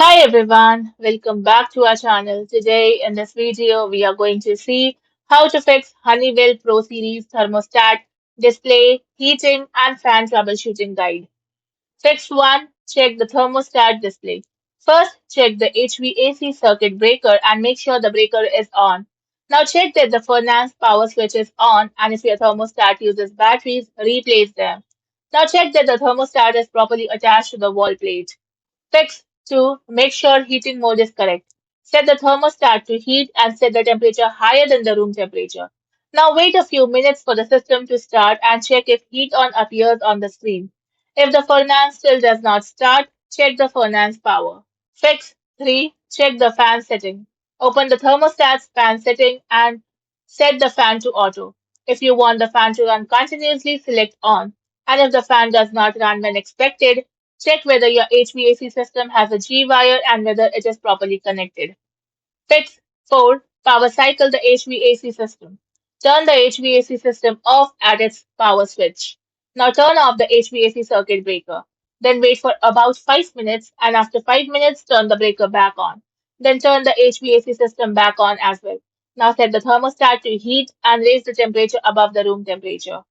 Hi everyone, welcome back to our channel. Today in this video we are going to see how to fix Honeywell Pro Series thermostat display, heating and fan troubleshooting guide. Fix 1. Check the thermostat display. First, check the HVAC circuit breaker and make sure the breaker is on. Now check that the furnace power switch is on and if your thermostat uses batteries, replace them. Now check that the thermostat is properly attached to the wall plate. Fix 2. Make sure heating mode is correct. Set the thermostat to heat and set the temperature higher than the room temperature. Now wait a few minutes for the system to start and check if heat on appears on the screen. If the furnace still does not start, check the furnace power. Fix 3. Check the fan setting. Open the thermostat's fan setting and set the fan to auto. If you want the fan to run continuously, select on. And if the fan does not run when expected, check whether your HVAC system has a G wire and whether it is properly connected. Fix 4. Power cycle the HVAC system. Turn the HVAC system off at its power switch. Now turn off the HVAC circuit breaker. Then wait for about 5 minutes and after 5 minutes turn the breaker back on. Then turn the HVAC system back on as well. Now set the thermostat to heat and raise the temperature above the room temperature.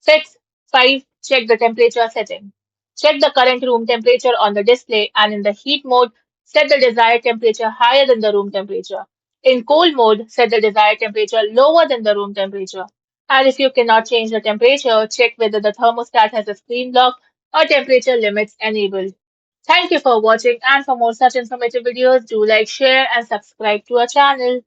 Fix 5. Check the temperature setting. Check the current room temperature on the display and in the heat mode, set the desired temperature higher than the room temperature. In cold mode, set the desired temperature lower than the room temperature. And if you cannot change the temperature, check whether the thermostat has a screen lock or temperature limits enabled. Thank you for watching and for more such informative videos, do like, share and subscribe to our channel.